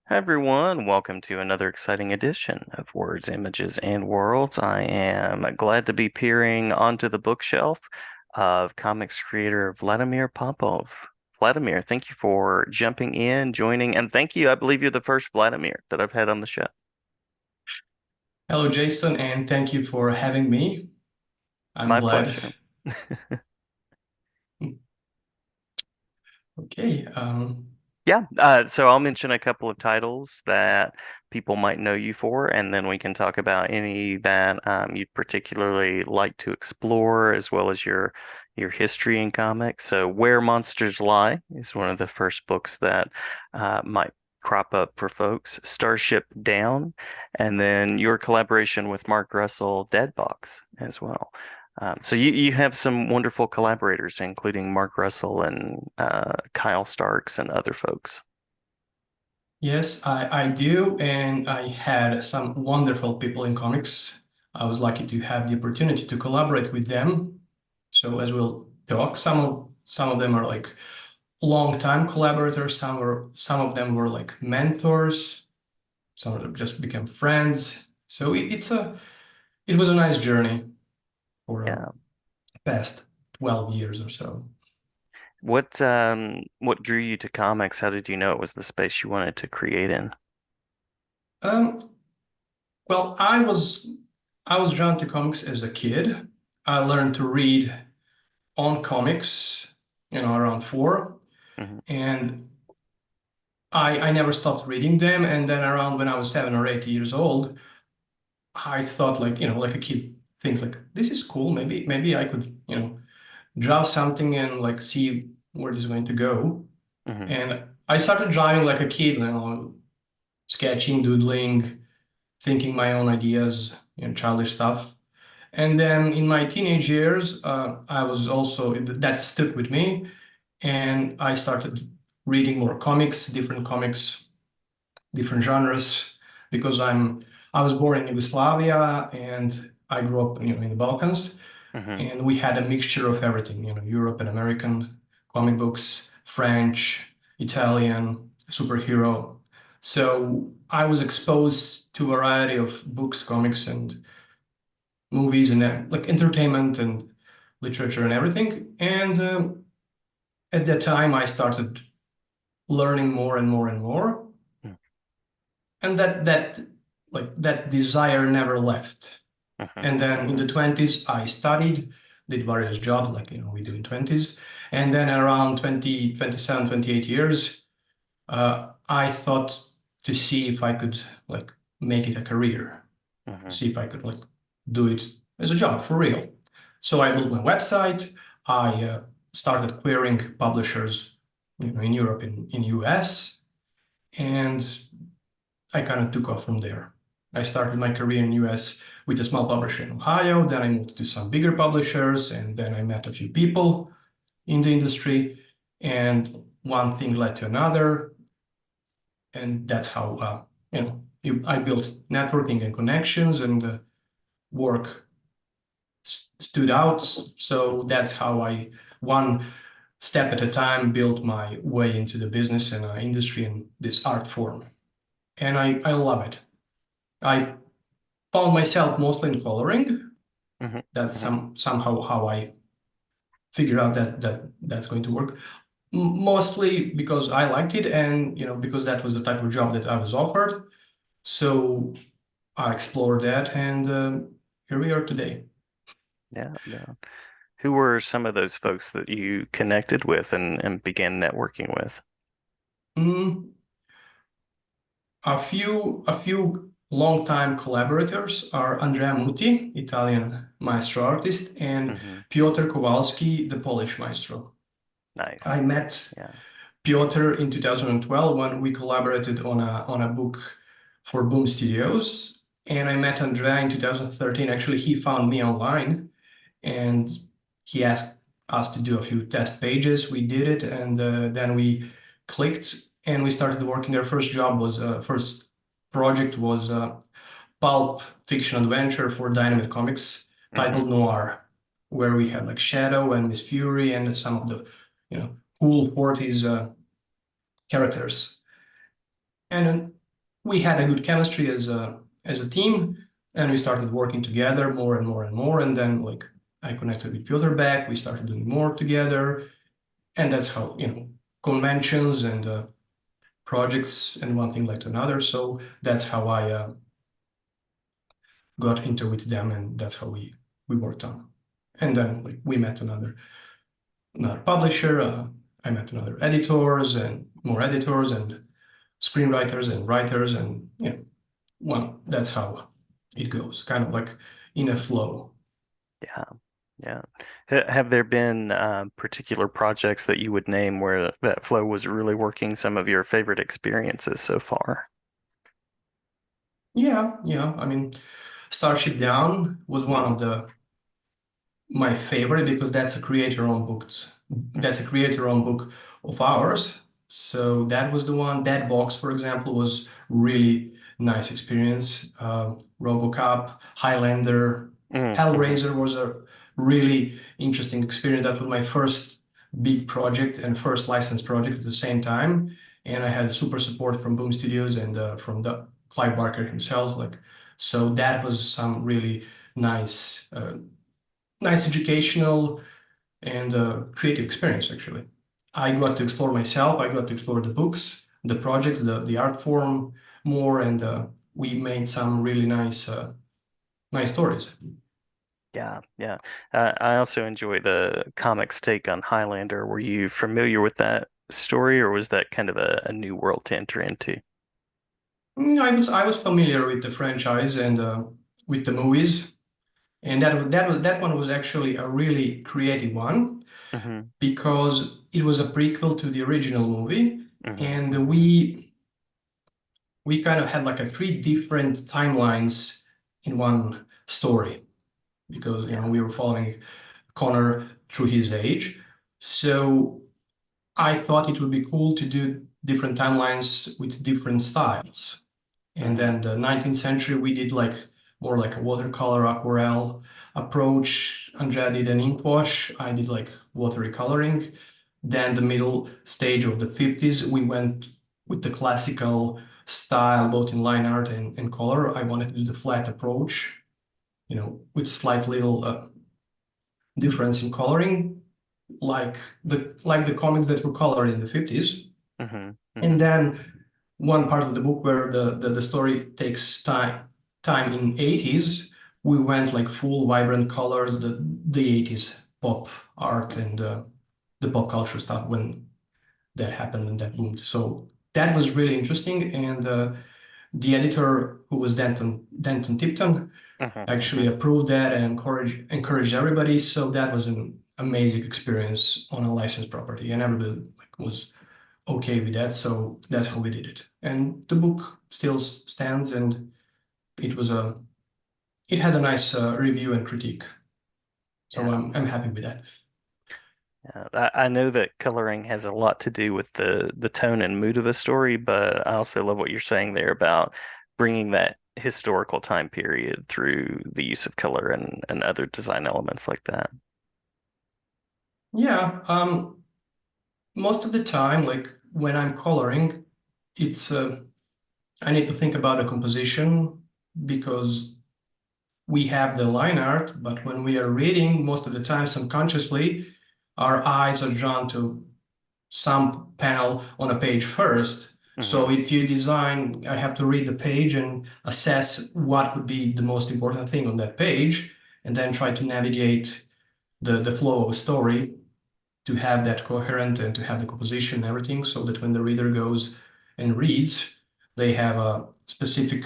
Hi everyone, welcome to another exciting edition of Words, Images, and Worlds. I am glad to be peering onto the bookshelf of comics creator Vladimir Popov. Vladimir, thank you for jumping in, joining, and thank you. I believe you're the first Vladimir that I've had on the show. Hello, Jason, and thank you for having me. I'm My glad. pleasure. Okay. Yeah, so I'll mention a couple of titles that people might know you for, and then we can talk about any that you'd particularly like to explore, as well as your history in comics. So, Where Monsters Lie is one of the first books that might crop up for folks. Starship Down, and then your collaboration with Mark Russell, Dead Box, as well. So you have some wonderful collaborators, including Mark Russell and Kyle Starks and other folks. Yes, I do, and I had some wonderful people in comics. I was lucky to have the opportunity to collaborate with them. So as we'll talk, some of them are like long-time collaborators. Some of them were like mentors. Some of them just became friends. So it was a nice journey for Yeah. past 12 years or so. What drew you to comics? How did you know it was the space you wanted to create in? Um, Well, I was drawn to comics as a kid. I learned to read on comics, around four, Hmm. and I never stopped reading them. And then around when I was 7 or 8 years old, I thought like a kid thinks like this is cool. Maybe I could draw something and like see where this is going to go. Hmm. And I started drawing like a kid, sketching, doodling, thinking my own ideas, childish stuff. And then in my teenage years, I was also that stuck with me, and I started reading more comics, different genres, because I was born in Yugoslavia and I grew up, in the Balkans, Hmm. and we had a mixture of everything, Europe and American comic books, French, Italian, superhero. So I was exposed to a variety of books, comics, and movies and like entertainment and literature and everything. And at that time, I started learning more and more and more, and that desire never left. Hmm. And then in Hmm. the 20s, I studied, did various jobs like we do in 20s, and then around 20, 27, 28 years, I thought to see if I could like make it a career, Hmm. see if I could like do it as a job for real. So I built my website. I started querying publishers, in Europe, in US, and I kind of took off from there. I started my career in US with a small publisher in Ohio. Then I moved to some bigger publishers, and then I met a few people in the industry, and one thing led to another, and that's how I built networking and connections, and work stood out. So that's how I, one step at a time, built my way into the business and industry and this art form. And I love it. I found myself mostly in coloring. Hmm. That's Hmm. somehow how I figured out that's going to work. Mostly because I liked it, and because that was the type of job that I was offered. So I explored that, and here we are today. Yeah, yeah. Who were some of those folks that you connected with and began networking with? Mm, a few longtime collaborators are Andrea Muti, Italian maestro artist, and Hmm. Piotr Kowalski, the Polish maestro. I Nice. met Yeah. Piotr in 2012 when we collaborated on a book for Boom Studios, and I met Andrea in 2013. Actually, he found me online, and he asked us to do a few test pages. We did it, and then we clicked, and we started working. Our first project was a pulp fiction adventure for Dynamite Comics Hmm. titled Noir, where we had like Shadow and Miss Fury and some of the cool 40s characters. And we had a good chemistry as a team, and we started working together more and more and more. And then like I connected with Piotr back, we started doing more together, and that's how, conventions and projects and one thing led to another. So that's how I got into with them, and that's how we worked on. And then like we met another publisher. I met another editors and more editors and screenwriters and writers, and well, that's how it goes, kind of like in a flow. Yeah, yeah. Have there been particular projects that you would name where that flow was really working some of your favorite experiences so far? Yeah, yeah. I mean, Starship Down was one Mm, of the my favorite because that's a creator-owned book. That's a mhm. creator-owned book of ours. So that was the one. That box, for example, was really nice experience. RoboCop, Highlander, Mm, mhm. Hellraiser was a really interesting experience. That was my first big project and first licensed project at the same time. And I had super support from Boom Studios and from the Clive Barker himself. Like, so that was some really nice nice educational and creative experience, actually. I got to explore myself, I got to explore the books, the projects, the art form more, and we made some really nice stories. Yeah, yeah. I also enjoy the comics take on Highlander. Were you familiar with that story, or was that kind of a new world to enter into? I was familiar with the franchise and with the movies, and that one was actually a really creative one Hmm. because it was a prequel to the original movie, Hmm. and Hmm. we kind of had like a three different timelines in one story because Yeah. we were following Connor through his age. So I thought it would be cool to do different timelines with different styles. And Hmm. then the 19th century, we did like more like a watercolor aquarelle approach. Andrea did an ink wash. I did like watery coloring. Then the middle stage of the 50s, we went with the classical style, both in line art and color. I wanted to do the flat approach, with slight little difference in coloring, like the comics that were colored in the 50s. Hmm. And Hmm. then one part of the book where the story takes time in 80s, we went like full vibrant colors, the 80s pop art and the pop culture stuff when that happened and that boomed. So that was really interesting. And the editor, who was Denton Tipton, Hmm. actually Hmm. approved that and encouraged everybody. So that was an amazing experience on a licensed property, and everybody like was okay with that. So that's how we did it. And the book still stands, and it had a nice review and critique. So Yeah. I'm happy with that. Yeah. I know that coloring has a lot to do with the tone and mood of a story, but I also love what you're saying there about bringing that historical time period through the use of color and other design elements like that. Yeah, most of the time, like when I'm coloring, it's I need to think about a composition because we have the line art, but when we are reading, most of the time, subconsciously, our eyes are drawn to some panel on a page first. So Hmm. if you design, I have to read the page and assess what would be the most important thing on that page, and then try to navigate the flow of a story to have that coherent and to have the composition and everything, so that when the reader goes and reads, they have a specific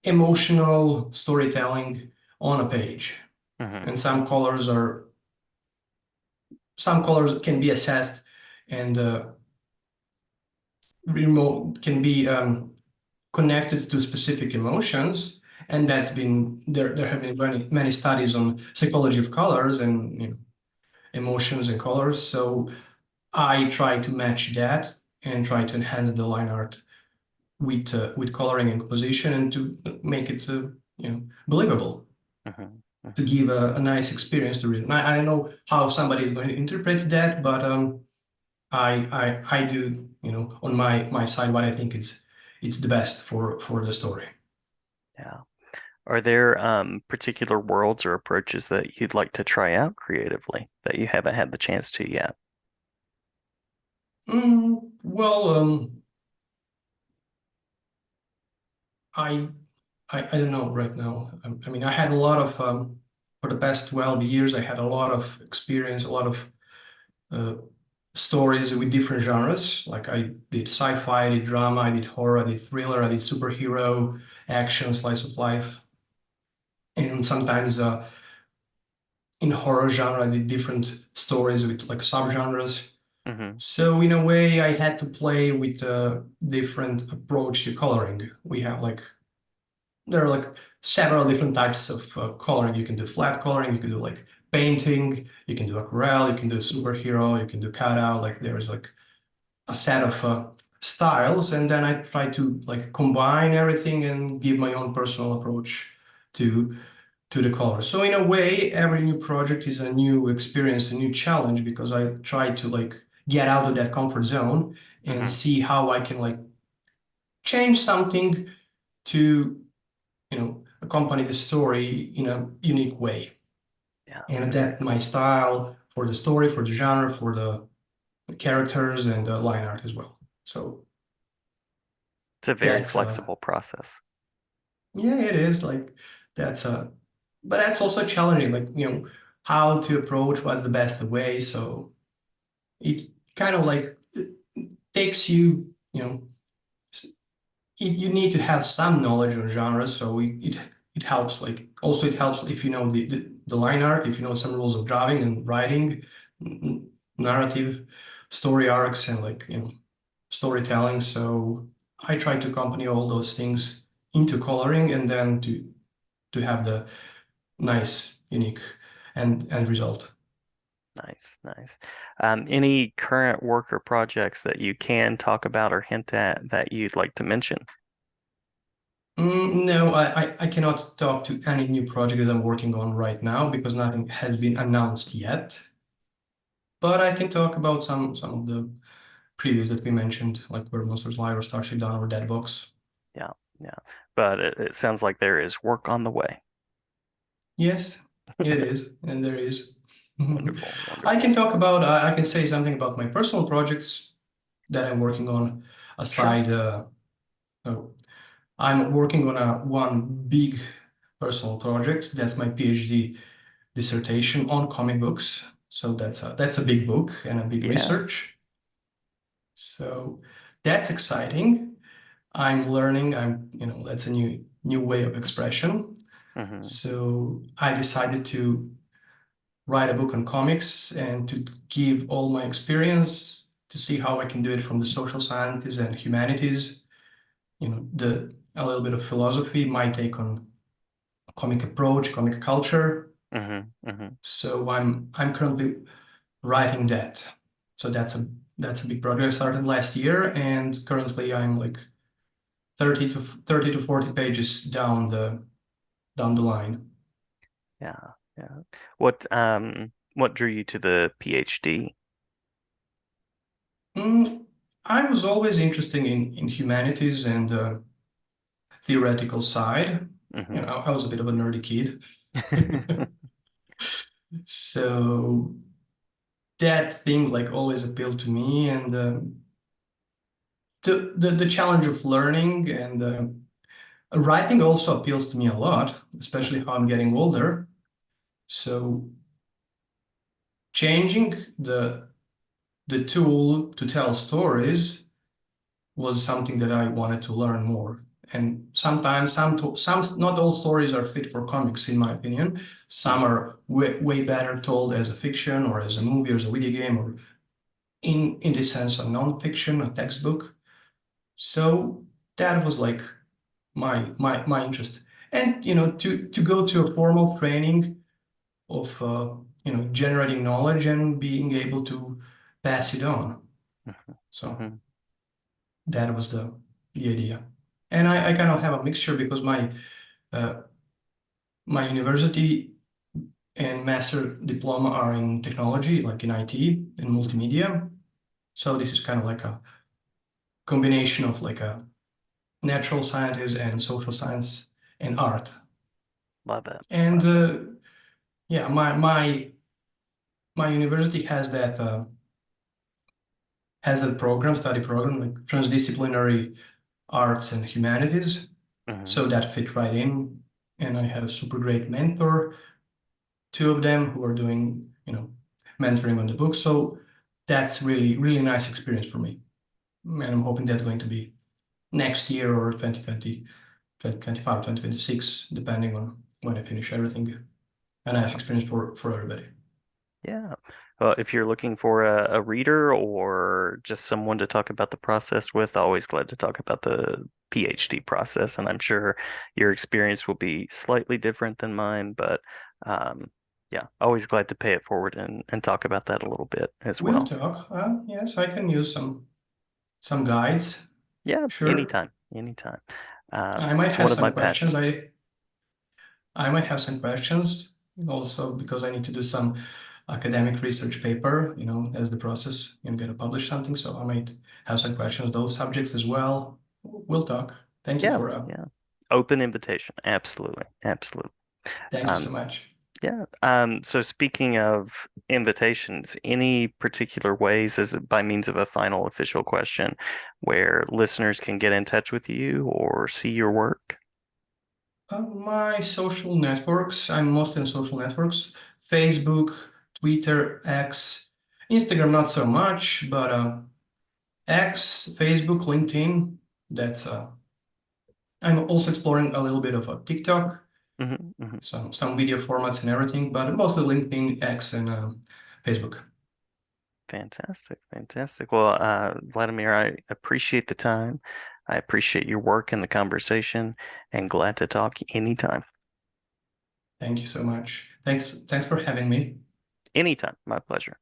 emotional storytelling on a page. Hmm. And some colors can be assessed and remote can be connected to specific emotions. And that's been there have been many studies on psychology of colors and emotions and colors. So I try to match that and try to enhance the line art with coloring and composition and to make it believable, Hmm. to Hmm. give a nice experience to read. And I don't know how somebody is going to interpret that, but I do, on my side, what I think it's the best for the story. Yeah. Are there particular worlds or approaches that you'd like to try out creatively that you haven't had the chance to yet? Well, I, I don't know right now. I mean, I had a lot of for the past 12 years, I had a lot of experience, a lot of uh, stories with different genres. Like I did sci-fi, I did drama, I did horror, I did thriller, I did superhero, action, slice of life, and sometimes in horror genre, I did different stories with like subgenres. Hmm. So in a way, I had to play with a different approach to coloring. We have like there are like several different types of coloring. You can do flat coloring, you can do like painting, you can do aquarelle, you can do superhero, you can do cutout. Like there's like a set of styles, and then I try to like combine everything and give my own personal approach to to the color. So in a way, every new project is a new experience, a new challenge because I try to like get out of that comfort zone and Hmm. see how I can like change something to, accompany the story in a unique way Yeah. and Yeah. adapt my style for the story, for the genre, for the characters and the line art as well. So It's a very that's flexible process. yeah, it is like that's but that's also challenging, like, how to approach what's the best way. So it kind of like it takes you, you need to have some knowledge on genres. So it helps. Like also it helps if you know the line art, if you know some rules of drawing and writing, narrative, story arcs, and like storytelling. So I try to accompany all those things into coloring and then to have the nice, unique end result. Nice, nice. Any current work or projects that you can talk about or hint at that you'd like to mention? No, I cannot talk to any new project that I'm working on right now because nothing has been announced yet. But I can talk about some of the previews that we mentioned, like where Monsters Live or Starship Down or Deadbox. Yeah, yeah. But it sounds like there is work on the way. Yes, it is, and there is. Wonderful, I wonderful. can talk about, I can say something about my personal projects that I'm working on Sure. aside. Oh, I'm working on a one big personal project. That's my PhD dissertation on comic books. So that's a big book and a big Yeah. research. So that's exciting. I'm learning. That's a new way of expression. Hmm. So I decided to write a book on comics and to give all my experience to see how I can do it from the social sciences and humanities. The a little bit of philosophy, my take on comic approach, comic culture. Hmm. Hmm. So I'm currently writing that. So that's a big project. I started last year, and currently I'm like 30 to 40 pages down the line. Yeah, yeah. What drew you to the PhD? Mm, I was always interested in humanities and theoretical side. Hmm. I was a bit of a nerdy kid. So that thing like always appealed to me, and the challenge of learning and writing also appeals to me a lot, especially how I'm getting older. So changing the tool to tell stories was something that I wanted to learn more. And sometimes some not all stories are fit for comics, in my opinion. Some Hmm. are way better told as a fiction or as a movie or as a video game or in this sense a non-fiction, a textbook. So that was like my interest. And to go to a formal training of generating knowledge and being able to pass it on. So Hmm. that was the idea. And I kind of have a mixture because uh, my university and master diploma are in technology, like in IT and multimedia. So this is kind of like a combination of like a natural sciences and social science and art. Love it. And Love it. yeah, my university has that program, study program, like transdisciplinary arts and humanities. Hmm. So that fit right in. And I have a super great mentor, two of them who are doing, mentoring on the book. So that's really nice experience for me. And I'm hoping that's going to be next year or 2020, 2025, 2026, depending on when I finish everything. A nice experience for everybody. Yeah. Well, if you're looking for a reader or just someone to talk about the process with, always glad to talk about the PhD process. And I'm sure your experience will be slightly different than mine, but yeah, always glad to pay it forward and talk about that a little bit as We'll well. talk. Yes, I can use some guides. Yeah, Sure. anytime, anytime. I might It's have one of my some questions. passions. I might have some questions also because I need to do some academic research paper, as the process, get to publish something. So I might have some questions, those subjects as well. We'll talk. Yeah, yeah. Open invitation. Absolutely, absolutely. Thank you so Um, much. Yeah. So speaking of invitations, any particular ways, is it by means of a final official question, where listeners can get in touch with you or see your work? My social networks, I'm mostly on social networks, Facebook, Twitter, X, Instagram, not so much, but X, Facebook, LinkedIn, that's I'm also exploring a little bit of a TikTok, Hmm. Hmm. some video formats and everything, but mostly LinkedIn, X, and Facebook. Fantastic, fantastic. Well, Vladimir, I appreciate the time. I appreciate your work and the conversation, and glad to talk anytime. Thank you so much. Thanks for having me. Anytime. My pleasure.